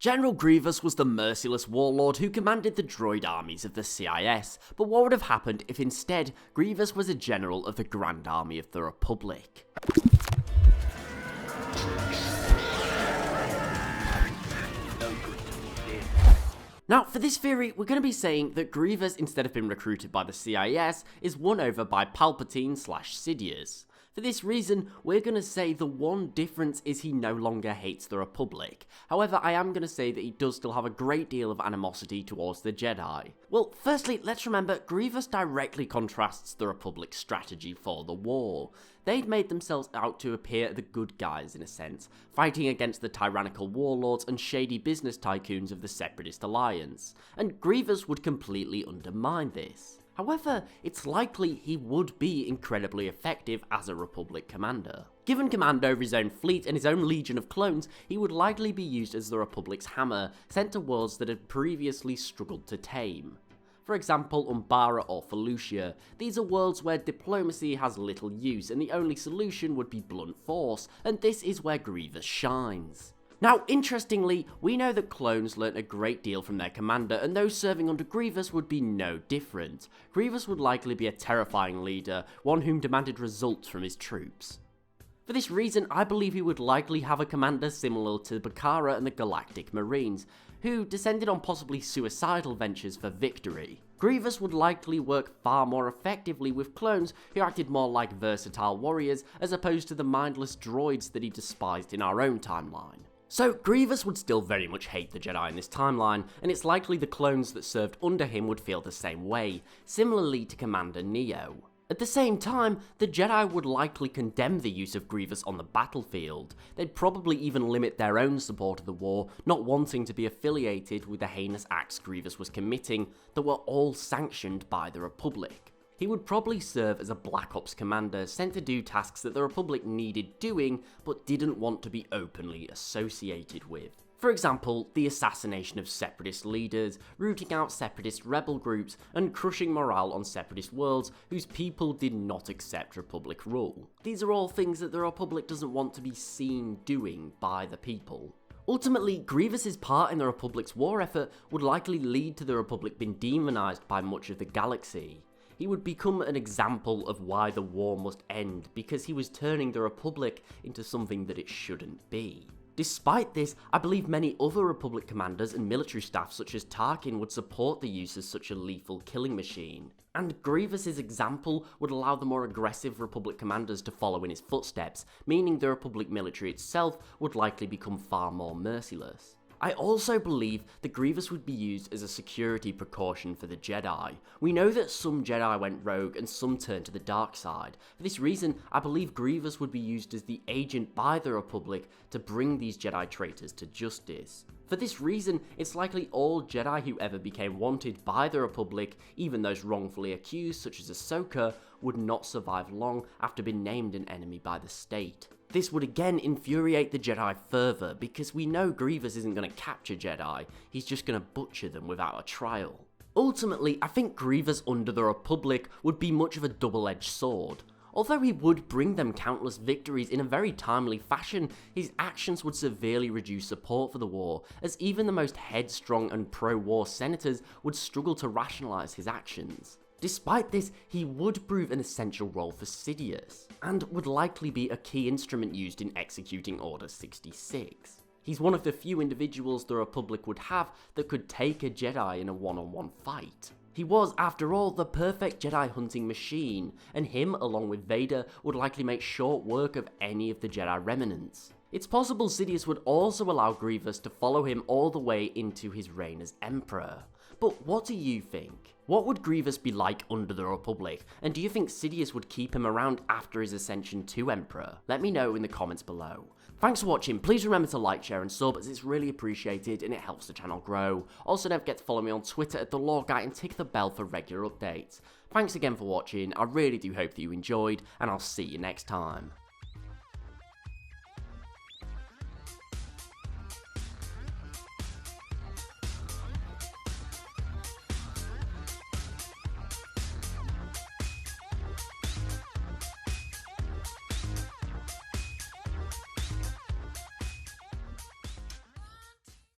General Grievous was the merciless warlord who commanded the droid armies of the CIS, but what would have happened if instead Grievous was a general of the Grand Army of the Republic? Now, for this theory, we're going to be saying that Grievous, instead of being recruited by the CIS, is won over by Palpatine/Sidious. For this reason, we're going to say the one difference is he no longer hates the Republic. However, I am going to say that he does still have a great deal of animosity towards the Jedi. Well, firstly, let's remember Grievous directly contrasts the Republic's strategy for the war. They'd made themselves out to appear the good guys in a sense, fighting against the tyrannical warlords and shady business tycoons of the Separatist Alliance, and Grievous would completely undermine this. However, it's likely he would be incredibly effective as a Republic commander. Given command over his own fleet and his own legion of clones, he would likely be used as the Republic's hammer, sent to worlds that had previously struggled to tame. For example, Umbara or Felucia. These are worlds where diplomacy has little use and the only solution would be blunt force, and this is where Grievous shines. Now, interestingly, we know that clones learnt a great deal from their commander, and those serving under Grievous would be no different. Grievous would likely be a terrifying leader, one whom demanded results from his troops. For this reason, I believe he would likely have a commander similar to Bakara and the Galactic Marines, who descended on possibly suicidal ventures for victory. Grievous would likely work far more effectively with clones who acted more like versatile warriors as opposed to the mindless droids that he despised in our own timeline. So Grievous would still very much hate the Jedi in this timeline, and it's likely the clones that served under him would feel the same way, similarly to Commander Neo. At the same time, the Jedi would likely condemn the use of Grievous on the battlefield. They'd probably even limit their own support of the war, not wanting to be affiliated with the heinous acts Grievous was committing that were all sanctioned by the Republic. He would probably serve as a Black Ops commander sent to do tasks that the Republic needed doing but didn't want to be openly associated with. For example, the assassination of Separatist leaders, rooting out Separatist rebel groups, and crushing morale on Separatist worlds whose people did not accept Republic rule. These are all things that the Republic doesn't want to be seen doing by the people. Ultimately, Grievous's part in the Republic's war effort would likely lead to the Republic being demonized by much of the galaxy. He would become an example of why the war must end, because he was turning the Republic into something that it shouldn't be. Despite this, I believe many other Republic commanders and military staff such as Tarkin would support the use of such a lethal killing machine, and Grievous's example would allow the more aggressive Republic commanders to follow in his footsteps, meaning the Republic military itself would likely become far more merciless. I also believe that Grievous would be used as a security precaution for the Jedi. We know that some Jedi went rogue and some turned to the dark side. For this reason, I believe Grievous would be used as the agent by the Republic to bring these Jedi traitors to justice. For this reason, it's likely all Jedi who ever became wanted by the Republic, even those wrongfully accused such as Ahsoka, would not survive long after being named an enemy by the state. This would again infuriate the Jedi further, because we know Grievous isn't going to capture Jedi, he's just going to butcher them without a trial. Ultimately, I think Grievous under the Republic would be much of a double-edged sword. Although he would bring them countless victories in a very timely fashion, his actions would severely reduce support for the war, as even the most headstrong and pro-war senators would struggle to rationalise his actions. Despite this, he would prove an essential role for Sidious, and would likely be a key instrument used in executing Order 66. He's one of the few individuals the Republic would have that could take a Jedi in a one-on-one fight. He was, after all, the perfect Jedi hunting machine, and him, along with Vader, would likely make short work of any of the Jedi remnants. It's possible Sidious would also allow Grievous to follow him all the way into his reign as Emperor. But what do you think? What would Grievous be like under the Republic, and do you think Sidious would keep him around after his ascension to Emperor? Let me know in the comments below. Thanks for watching, please remember to like, share and sub as it's really appreciated and it helps the channel grow. Also don't forget to follow me on Twitter at TheLawGuy and tick the bell for regular updates. Thanks again for watching, I really do hope that you enjoyed, and I'll see you next time.